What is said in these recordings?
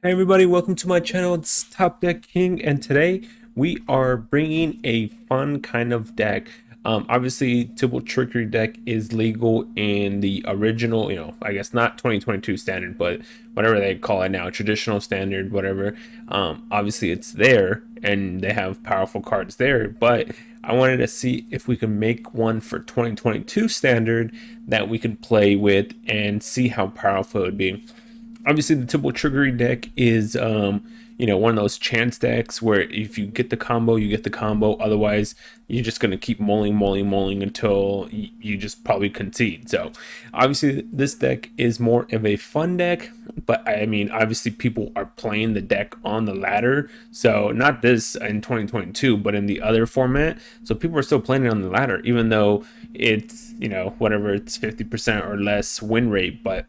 Hey everybody, welcome to my channel. It's Top Deck King, and today we are bringing a fun kind of deck. Obviously, Tibalt Trickery deck is legal in the original, I guess not 2022 standard, but whatever they call it now, traditional standard, whatever. Obviously, it's there, and they have powerful cards there. But I wanted to see if we can make one for 2022 standard that we could play with and see how powerful it would be. Obviously the Tibalt Trickery deck is one of those chance decks where if you get the combo, you get the combo. Otherwise, you're just going to keep mulling until you just probably concede. So obviously this deck is more of a fun deck, but I mean obviously people are playing the deck on the ladder. So not this in 2022, but in the other format. So people are still playing it on the ladder, even though it's whatever, it's 50% or less win rate. But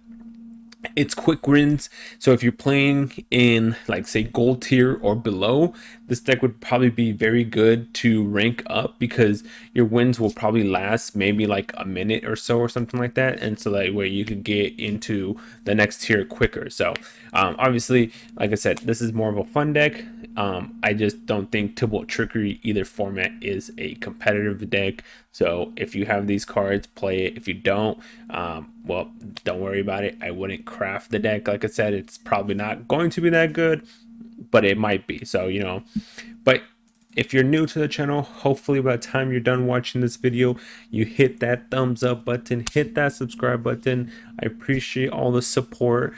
it's quick wins. So if you're playing in, like, say, gold tier or below, this deck would probably be very good to rank up, because your wins will probably last maybe like a minute or so or something like that, and so that way you could get into the next tier quicker. So obviously, like I said, this is more of a fun deck. I just don't think Tibalt Trickery either format is a competitive deck. So if you have these cards, play it. If you don't, well, don't worry about it. I wouldn't craft the deck. Like I said, it's probably not going to be that good, but it might be. So, but if you're new to the channel, hopefully by the time you're done watching this video, you hit that thumbs up button, hit that subscribe button. I appreciate all the support.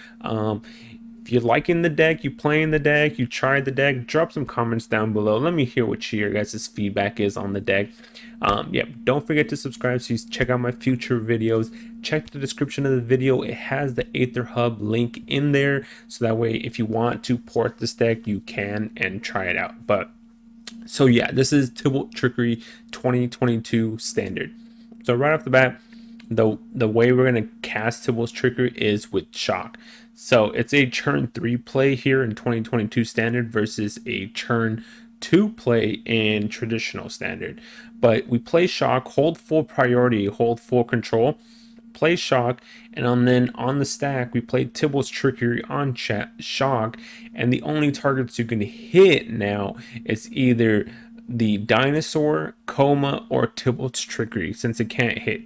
If you're liking the deck, you playing the deck, you tried the deck, drop some comments down below. Let me hear what your guys' feedback is on the deck. Yeah, don't forget to subscribe so you check out my future videos. Check the description of the video. It has the Aether Hub link in there, so that way if you want to port this deck, you can and try it out. But so yeah, this is Tibalt Trickery 2022 standard. So right off the bat, the way we're gonna cast Tibalt's Trickery is with Shock. So it's a turn 3 play here in 2022 standard versus a turn 2 play in traditional standard. But we play Shock, hold full priority, hold full control, play Shock, and then on the stack we play Tibalt's Trickery on Shock, and the only targets you can hit now is either the Dinosaur, Coma, or Tibalt's Trickery, since it can't hit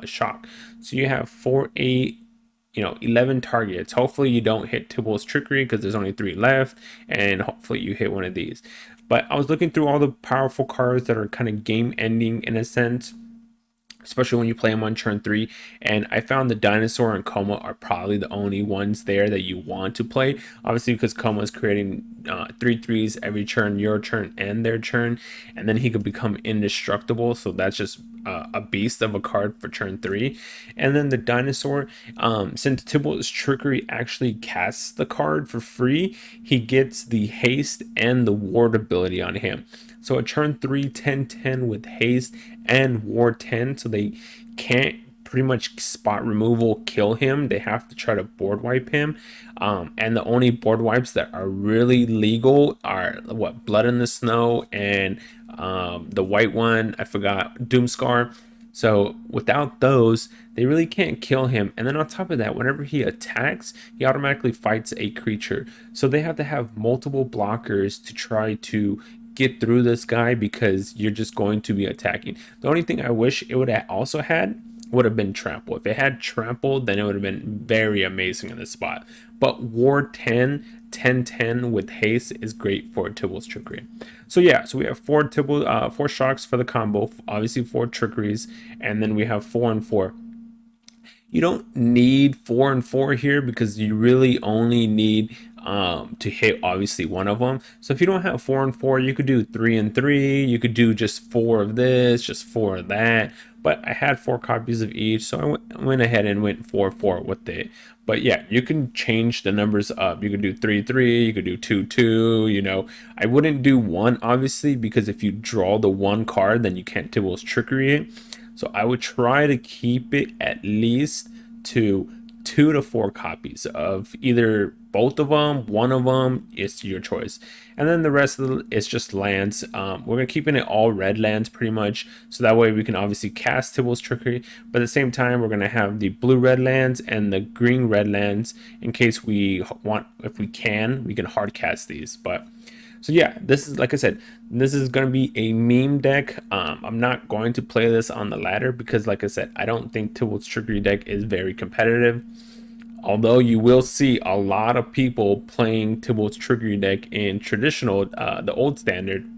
Shock. So you have 4, 8, 11 targets. Hopefully you don't hit Tibalt's Trickery because there's only 3 left, and hopefully you hit one of these. But I was looking through all the powerful cards that are kind of game ending in a sense, especially when you play them on turn 3, and I found the Dinosaur and Coma are probably the only ones there that you want to play, obviously because Coma is creating 3/3s every turn, your turn and their turn, and then he could become indestructible, so that's just a beast of a card for turn 3. And then the Dinosaur, since Tibalt's Trickery actually casts the card for free, he gets the haste and the ward ability on him. So a turn 3 10/10 with haste and ward 10, so they can't pretty much spot removal kill him. They have to try to board wipe him. And the only board wipes that are really legal are what, Blood in the Snow, and the white one, I forgot, Doomscar. So without those, they really can't kill him. And then on top of that, whenever he attacks, he automatically fights a creature. So they have to have multiple blockers to try to get through this guy, because you're just going to be attacking. The only thing I wish it would have also had would have been trample. If it had trample, then it would have been very amazing in this spot. But ward 10 10/10 with haste is great for Tibalt's Trickery. So yeah, so we have 4 shocks for the combo, obviously 4 trickeries, and then we have 4 and 4. You don't need 4 and 4 here, because you really only need to hit obviously one of them. So if you don't have 4 and 4, you could do 3 and 3. You could do just 4 of this, just 4 of that. But I had 4 copies of each, so I went ahead and went 4/4 with it. But yeah, you can change the numbers up. You could do 3/3. You could do 2/2. I wouldn't do 1 obviously, because if you draw the 1 card, then you can't Tibalt's Trickery it. So I would try to keep it at least to 2 to 4 copies of either both of them, one of them. It's your choice. And then the rest of it's just lands. We're gonna keeping it all red lands pretty much, so that way we can obviously cast Tibalt's Trickery, but at the same time we're gonna have the blue red lands and the green red lands in case we want, if we can hard cast these. But so yeah, this is, like I said, this is going to be a meme deck. I'm not going to play this on the ladder because, like I said, I don't think Tibalt's Trickery deck is very competitive. Although you will see a lot of people playing Tibalt's Trickery deck in traditional, the old standard,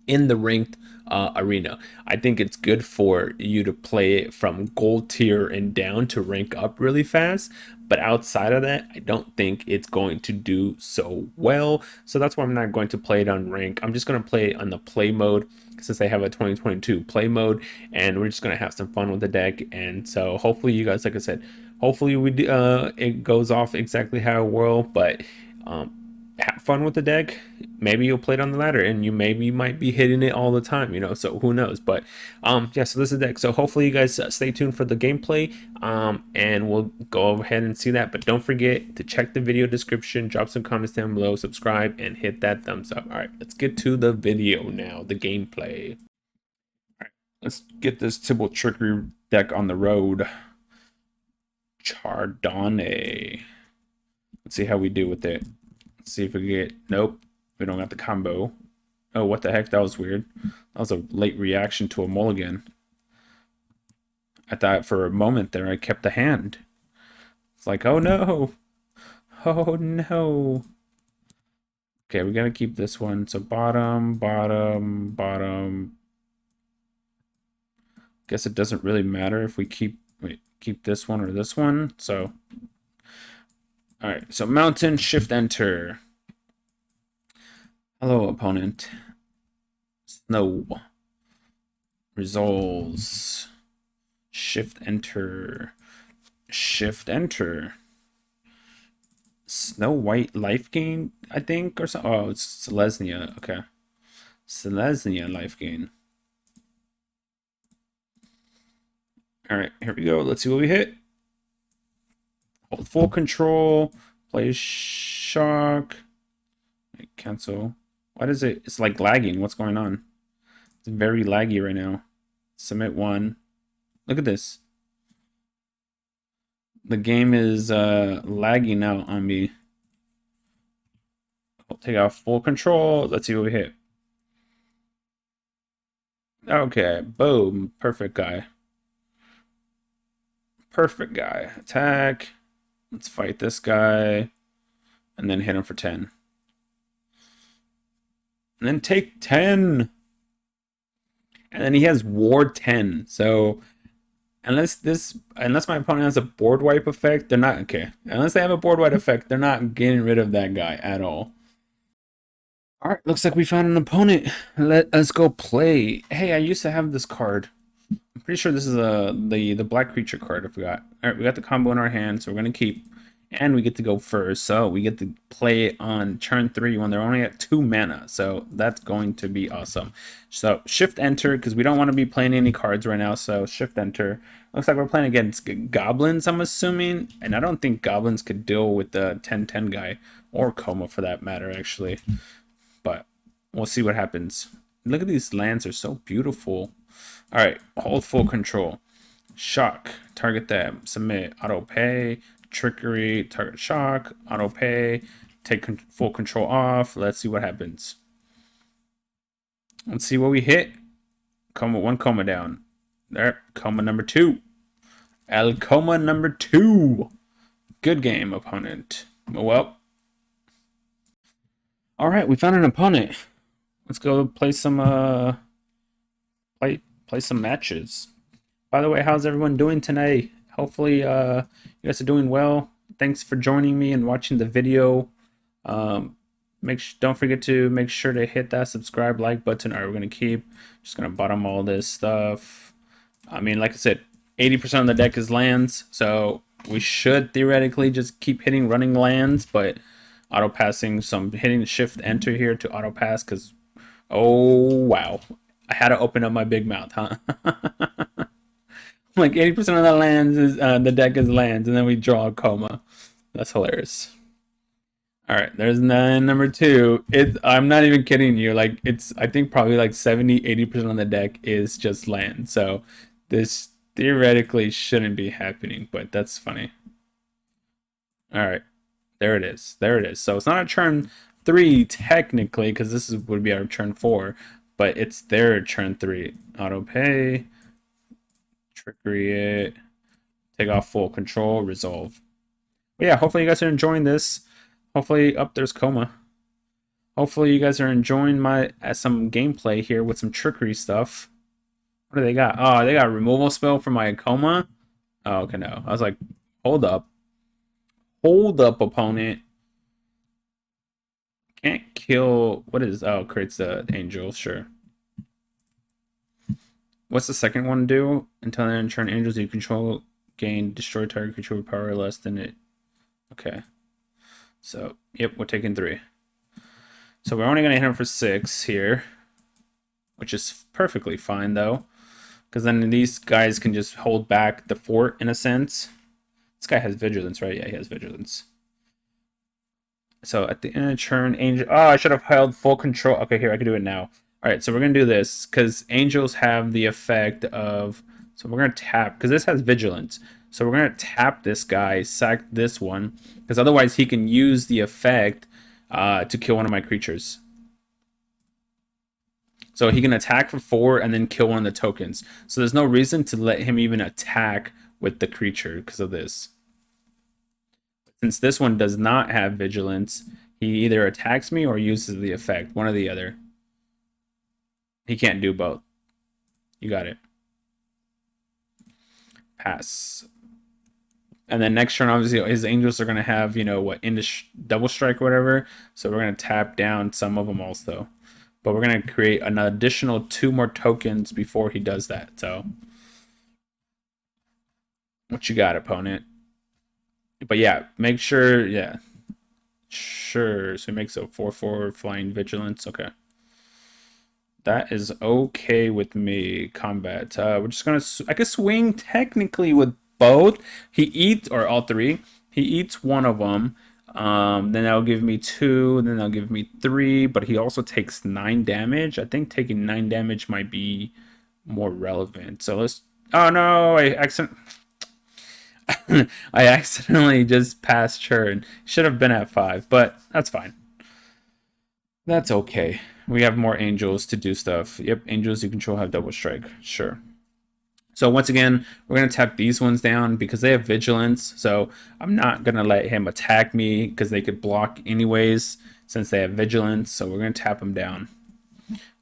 in the ranked arena. I think it's good for you to play it from gold tier and down to rank up really fast, but outside of that, I don't think it's going to do so well. So that's why I'm not going to play it on rank. I'm just going to play it on the play mode, since I have a 2022 play mode, and we're just going to have some fun with the deck. And so hopefully you guys, like I said, hopefully it goes off exactly how it will, but have fun with the deck. Maybe you'll play it on the ladder and you might be hitting it all the time, you know, so who knows. But yeah, so this is the deck. So hopefully you guys stay tuned for the gameplay, and we'll go ahead and see that. But don't forget to check the video description, drop some comments down below, subscribe, and hit that thumbs up. All right, let's get to the video now, the gameplay. All right, let's get this Tibalt Trickery deck on the road. Chardonnay. Let's see how we do with it. Let's see if we get, nope, we don't got the combo. Oh, what the heck, that was weird. That was a late reaction to a mulligan. I thought for a moment there I kept the hand. It's like, oh no, oh no. Okay, we gotta keep this one. So bottom, bottom, bottom. Guess it doesn't really matter if we keep this one or this one. So all right, so mountain, shift enter. Hello, opponent. Snow. Resolves. Shift enter. Shift enter. Snow White LifeGain, I think, or something. Oh, it's Selesnya. Okay. Selesnya LifeGain. All right, here we go. Let's see what we hit. Hold full control. Play shock. Cancel. Why does it? It's like lagging. What's going on? It's very laggy right now. Submit one. Look at this. The game is lagging out on me. I'll take out full control. Let's see what we hit. Okay, boom. Perfect guy. Perfect guy. Attack. Let's fight this guy. And then hit him for 10. And then take 10. And then he has ward 10. So unless my opponent has a board wipe effect, they're not okay. Unless they have a board wipe effect, they're not getting rid of that guy at all. All right, looks like we found an opponent. Let us go play. Hey, I used to have this card. I'm pretty sure this is the black creature card I forgot. All right, we got the combo in our hand, so we're gonna keep, and we get to go first. So we get to play on turn 3 when they're only at 2 mana. So that's going to be awesome. So shift enter, because we don't want to be playing any cards right now. So shift enter. Looks like we're playing against goblins, I'm assuming, and I don't think goblins could deal with the 10/10 guy, or Coma for that matter, actually. But we'll see what happens. Look at these lands, are so beautiful. All right, hold full control. Shock, target them. Submit, auto pay. Trickery, target shock, auto pay. Take full control off. Let's see what happens. Let's see what we hit. Coma, 1 coma down. There, coma number 2. El coma number 2. Good game, opponent. Well. All right, we found an opponent. Let's go play some play some matches. By the way, how's everyone doing tonight? Hopefully you guys are doing well. Thanks for joining me and watching the video. Don't forget to make sure to hit that subscribe, like button. All right, we're gonna keep just gonna bottom all this stuff. I mean, like I said, 80% of the deck is lands, so we should theoretically just keep hitting running lands, but auto passing, so I'm hitting shift enter here to auto pass because, oh wow, I had to open up my big mouth, huh? Like 80% of the lands is the deck is lands, and then we draw a Coma. That's hilarious. All right, there's number two. I'm not even kidding you. Like it's I think probably like 70-80% of the deck is just land. So this theoretically shouldn't be happening, but that's funny. All right. There it is. There it is. So it's not a turn 3 technically because would be our turn 4, but it's their turn 3. Auto pay, trickery it, take off full control, resolve. But yeah, hopefully you guys are enjoying this. Hopefully, up there's Coma. Hopefully you guys are enjoying my some gameplay here with some trickery stuff. What do they got? Oh, they got a removal spell for my Coma. Oh, okay, no. I was like, hold up. Hold up, opponent. Can't kill. What is. Oh, creates the angel. Sure. What's the second one do? Until then, turn angels you control gain destroy target creature with power less than it. Okay. So, yep, we're taking 3. So we're only going to hit him for 6 here, which is perfectly fine, though. Because then these guys can just hold back the fort, in a sense. This guy has vigilance, right? Yeah, he has vigilance. So at the end of turn, angel. Oh, I should have held full control. Okay, here, I can do it now. All right, so we're going to do this because angels have the effect of. So we're going to tap because this has vigilance. So we're going to tap this guy, sack this one, because otherwise he can use the effect to kill one of my creatures. So he can attack for 4 and then kill one of the tokens. So there's no reason to let him even attack with the creature because of this. Since this one does not have vigilance, he either attacks me or uses the effect. One or the other. He can't do both. You got it. Pass. And then next turn, obviously, his angels are going to have, you know, what, double strike or whatever. So we're going to tap down some of them also. But we're going to create an additional 2 more tokens before he does that. So, what you got, opponent? But yeah, make sure, yeah. Sure. So he makes a 4/4 flying vigilance. Okay. That is okay with me. Combat. We're just going to, I could swing technically with both. He eats, or all 3. He eats one of them. Then that'll give me 2. Then that'll give me 3. But he also takes 9 damage. I think taking 9 damage might be more relevant. So let's. Oh no! I accidentally just passed turn. Should have been at 5, but that's fine. That's okay. We have more angels to do stuff. Yep, angels you control have double strike. Sure. So once again, we're going to tap these ones down because they have vigilance. So I'm not going to let him attack me because they could block anyways since they have vigilance. So we're going to tap them down.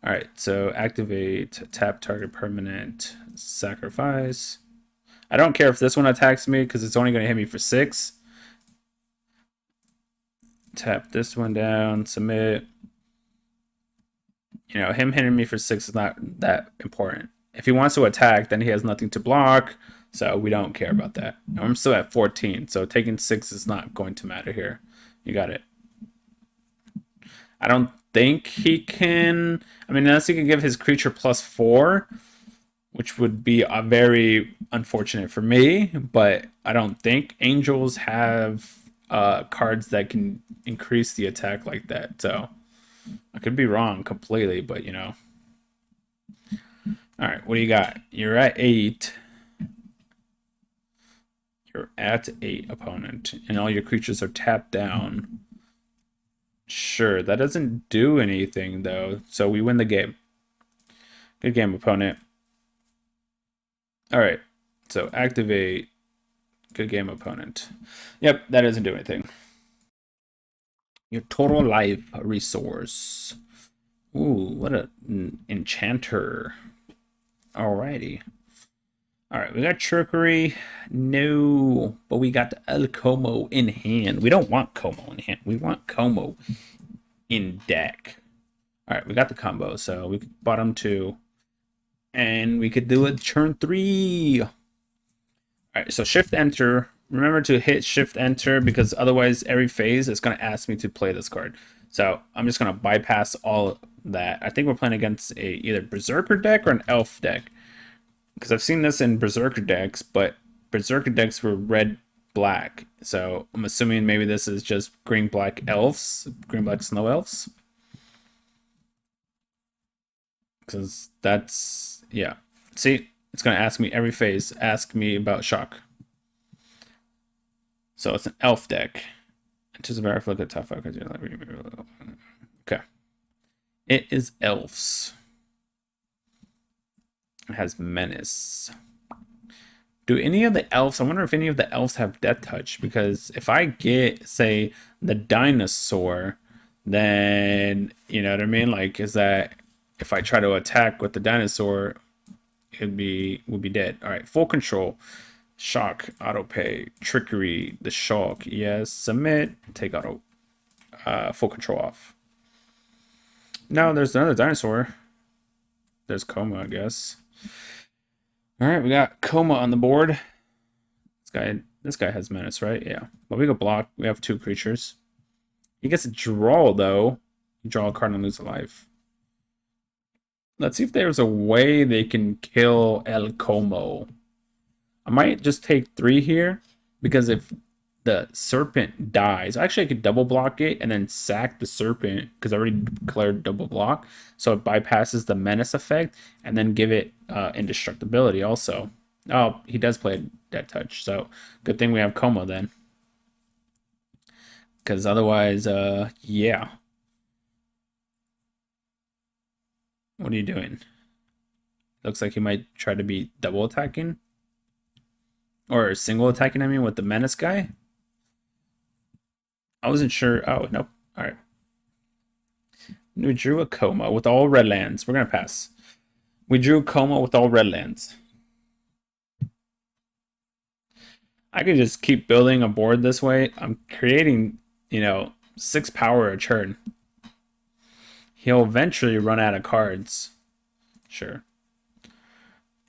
All right, so activate, tap target permanent, sacrifice. I don't care if this one attacks me because it's only going to hit me for 6. Tap this one down, submit. You know, him hitting me for 6 is not that important. If he wants to attack, then he has nothing to block, so we don't care about that. I'm still at 14, so taking 6 is not going to matter here. You got it. I don't think he can. I mean, unless he can give his creature +4, which would be very unfortunate for me, but I don't think angels have cards that can increase the attack like that. So I could be wrong completely, but you know. All right, what do you got? You're at 8. You're at 8, opponent, and all your creatures are tapped down. Sure, that doesn't do anything though, so we win the game. Good game, opponent. All right, so activate. Good game, opponent. Yep, that doesn't do anything. Your total life resource. Ooh, what an enchanter. Alrighty. Alright, we got Trickery. No, but we got El Como in hand. We don't want Como in hand. We want Como in deck. Alright, we got the combo, so we could bottom 2. And we could do it turn 3. Alright, so shift enter. Remember to hit shift enter because otherwise every phase is going to ask me to play this card. So I'm just going to bypass all that. I think we're playing against a either Berserker deck or an Elf deck. because I've seen this in Berserker decks, but Berserker decks were red black. So I'm assuming maybe this is just green black elves, green black snow elves. Because that's, yeah. See, it's going to ask me every phase, ask me about shock. So it's an elf deck. It's just a matter of look at tough. Okay. It is elves. It has menace. Do any of the elves, I wonder if any of the elves have death touch, because if I get, say, the dinosaur, then, you know what I mean? Like, is that, if I try to attack with the dinosaur, would be dead. All right, full control. Shock, auto pay, trickery, the shock, yes, submit, take auto, full control off. No, there's another dinosaur. There's Coma, I guess. All right, we got Coma on the board. This guy has menace, right? Yeah, but we go block. We have 2 creatures. He gets a draw though. You draw a card and lose a life. Let's see if there's a way they can kill El Como. I might just take 3 here, because if the serpent dies, actually I could double block it and then sack the serpent, because I already declared double block, so it bypasses the menace effect, and then give it indestructibility also. Oh, he does play death touch, so good thing we have Coma then, because otherwise, yeah. What are you doing? Looks like he might try to be double attacking. Or single attacking, I mean, with the menace guy. I wasn't sure. Oh, nope. All right. We drew a Coma with all red lands. We're going to pass. We drew Coma with all red lands. I could just keep building a board this way. I'm creating, 6 power a turn. He'll eventually run out of cards. Sure.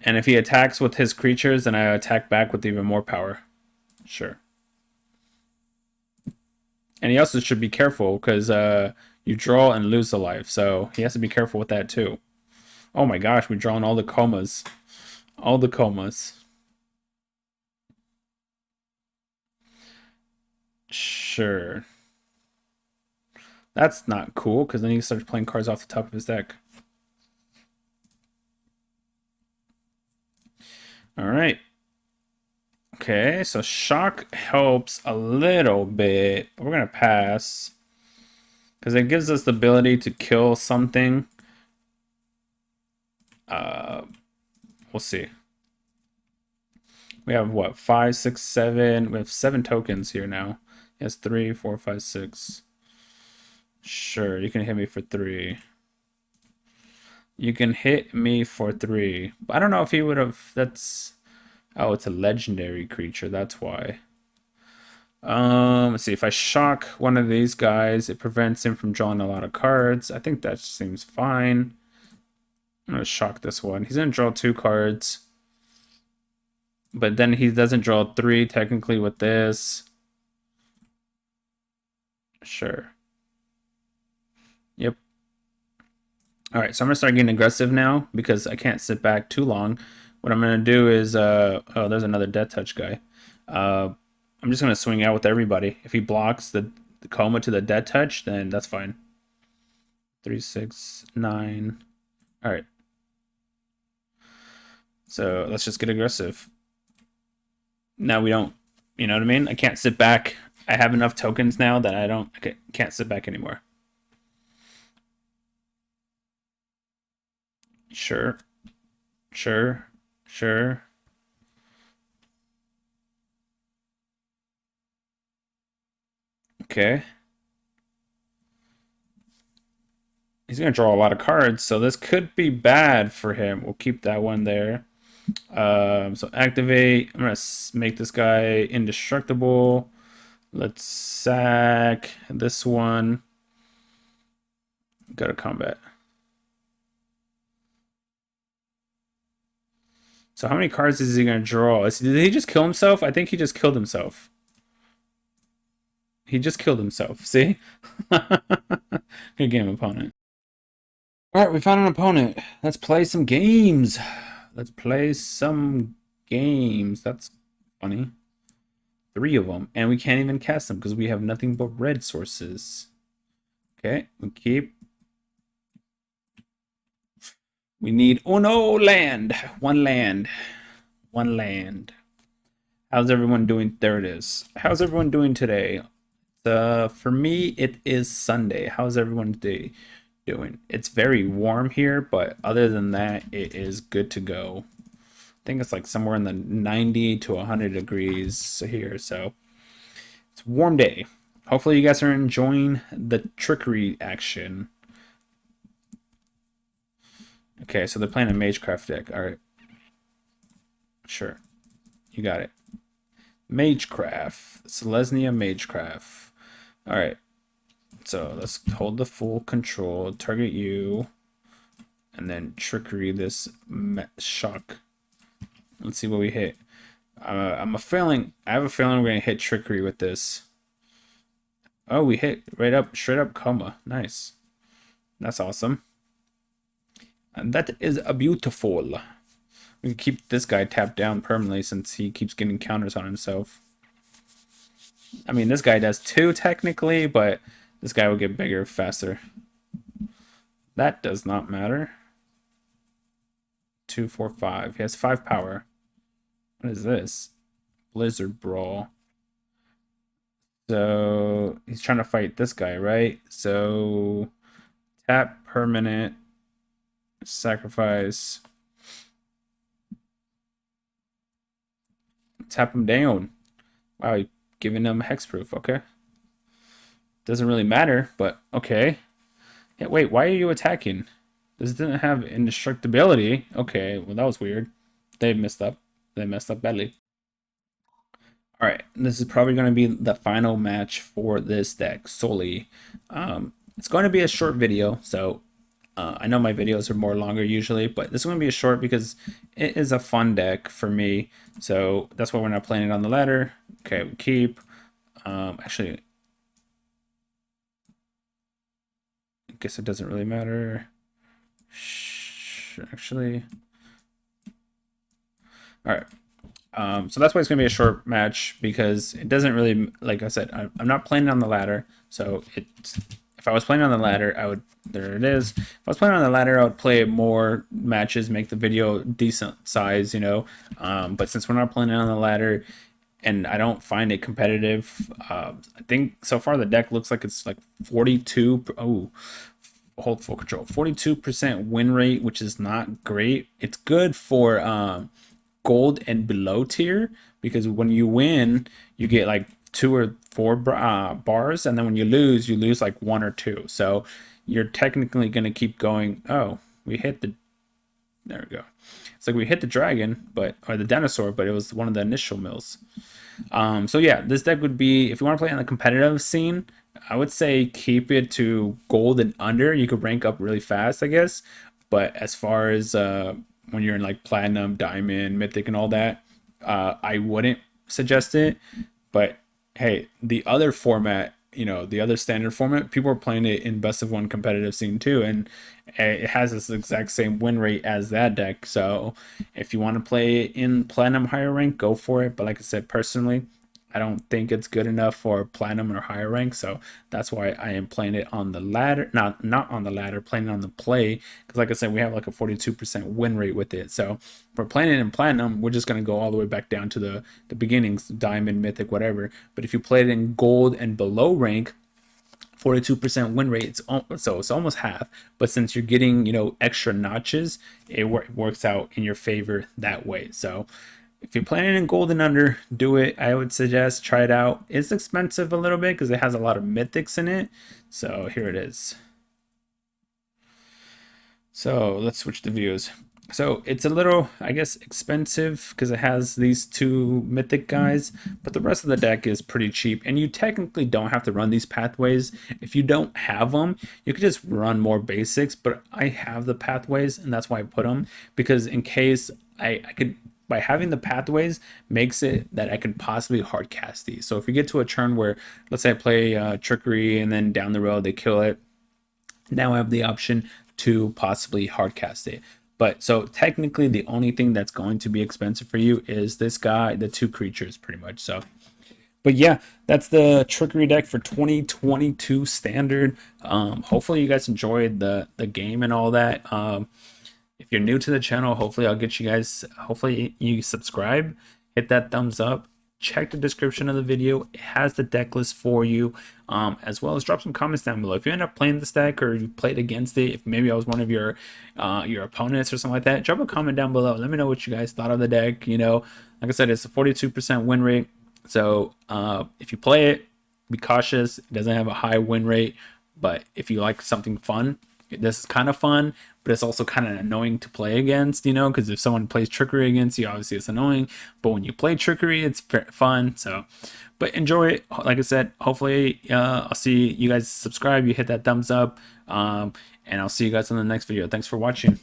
And if he attacks with his creatures, then I attack back with even more power. Sure. And he also should be careful, because you draw and lose a life. So he has to be careful with that too. Oh my gosh, we're drawing all the Comas. All the Comas. Sure. That's not cool, because then he starts playing cards off the top of his deck. All right. Okay, so shock helps a little bit. We're going to pass, because it gives us the ability to kill something. We'll see. We have what? 5, 6, 7. We have 7 tokens here now. Yes, 3, 4, 5, 6. Sure, you can hit me for 3. You can hit me for 3. I don't know if he would have. That's. Oh, it's a legendary creature. That's why. Let's see. If I shock one of these guys, it prevents him from drawing a lot of cards. I think that seems fine. I'm gonna shock this one. He's gonna draw 2 cards, but then he doesn't draw 3 technically with this. Sure. Yep. All right, so I'm gonna start getting aggressive now, because I can't sit back too long. What I'm gonna do is, oh, there's another death touch guy. I'm just gonna swing out with everybody. If he blocks the Coma to the death touch, then that's fine. 3, 6, 9. All right. So let's just get aggressive. Now we don't, you know what I mean? I can't sit back. I have enough tokens now that I can't sit back anymore. Sure. Sure. Sure. Okay. He's going to draw a lot of cards, so this could be bad for him. We'll keep that one there. So activate. I'm going to make this guy indestructible. Let's sack this one. Go to combat. So how many cards is he going to draw? Did he just kill himself? I think he just killed himself. He just killed himself. See? Good game, opponent. All right, we found an opponent. Let's play some games. Let's play some games. That's funny. 3 of them. And we can't even cast them because we have nothing but red sources. Okay, we keep. We need uno land. One land. One land. How's everyone doing? There it is. How's everyone doing today? For me, it is Sunday. How's everyone today doing? It's very warm here, but other than that, it is good to go. I think it's like somewhere in the 90 to 100 degrees here, so it's a warm day. Hopefully you guys are enjoying the trickery action. Okay, so they're playing a MageCraft deck. All right. Sure. You got it. MageCraft. Selesnya MageCraft. All right. So let's hold the full control. Target you. And then trickery this shock. Let's see what we hit. I have a feeling we're gonna hit trickery with this. Oh, we hit right up, straight up coma. Nice. That's awesome. And that is a beautiful. We can keep this guy tapped down permanently since he keeps getting counters on himself. I mean, this guy does too technically, but this guy will get bigger faster. That does not matter. 2, 4, 5. He has 5 power. What is this? Blizzard Brawl. So he's trying to fight this guy, right? So tap permanent. Sacrifice. Tap him down. Wow, giving him hexproof. Okay. Doesn't really matter, but okay. Yeah, wait, why are you attacking? This didn't have indestructibility. Okay, well, that was weird. They messed up. They messed up badly. All right, this is probably going to be the final match for this deck solely. It's going to be a short video, so I know my videos are more longer usually, but this is going to be a short because it is a fun deck for me. So that's why we're not playing it on the ladder. Okay, we keep. Actually, I guess it doesn't really matter. Actually, all right. So that's why it's gonna be a short match because it doesn't really, like I said, I'm not playing on the ladder. So it's, if I was playing on the ladder, I would, there it is. If I was playing on the ladder, I would play more matches, make the video decent size, you know. But since we're not playing on the ladder, and I don't find it competitive, I think so far the deck looks like it's like 42. Oh, hold full control. 42% win rate, which is not great. It's good for gold and below tier because when you win, you get like 2 or 4 bars, and then when you lose like 1 or 2. So you're technically going to keep going. Oh, we hit the, there we go. It's like we hit the dragon, but, or the dinosaur, but it was one of the initial mills. So yeah, this deck would be, if you want to play on the competitive scene, I would say keep it to gold and under. You could rank up really fast, I guess. But as far as when you're in like platinum, diamond, mythic, and all that, I wouldn't suggest it. But hey, the other format, you know, the other standard format, people are playing it in best of 1 competitive scene too, and it has this exact same win rate as that deck. So if you want to play in platinum higher rank, go for it. But like I said, personally, I don't think it's good enough for platinum or higher rank, so that's why I am playing it on the ladder, not on the ladder, playing it on the play, because like I said, we have like a 42% win rate with it. So if we're playing it in platinum, we're just going to go all the way back down to the beginnings, diamond, mythic, whatever. But if you play it in gold and below rank, 42% win rate, so it's almost half. But since you're getting, you know, extra notches, it works out in your favor that way. So if you're planning in gold and under, do it. I would suggest try it out. It's expensive a little bit because it has a lot of mythics in it. So here it is. So let's switch the views. So it's a little, I guess, expensive because it has these 2 mythic guys, but the rest of the deck is pretty cheap, and you technically don't have to run these pathways. If you don't have them, you could just run more basics, but I have the pathways, and that's why I put them, because in case I could, by having the pathways makes it that I can possibly hard cast these. So if we get to a turn where, let's say I play trickery and then down the road they kill it, now I have the option to possibly hard cast it. But so technically the only thing that's going to be expensive for you is this guy, the 2 creatures pretty much. So but yeah, that's the Trickery deck for 2022 standard. Hopefully you guys enjoyed the game and all that. If you're new to the channel, hopefully I'll get you guys, hopefully you subscribe, hit that thumbs up, check the description of the video. It has the deck list for you, as well as drop some comments down below. If you end up playing this deck or you played against it, if maybe I was one of your opponents or something like that, drop a comment down below. Let me know what you guys thought of the deck. You know, like I said, it's a 42% win rate. So if you play it, be cautious. It doesn't have a high win rate, but if you like something fun, this is kind of fun, but it's also kind of annoying to play against, you know, because if someone plays Trickery against you, obviously it's annoying, but when you play Trickery, it's fun. So, but enjoy it. Like I said, hopefully I'll see you guys subscribe, you hit that thumbs up, and I'll see you guys in the next video. Thanks for watching.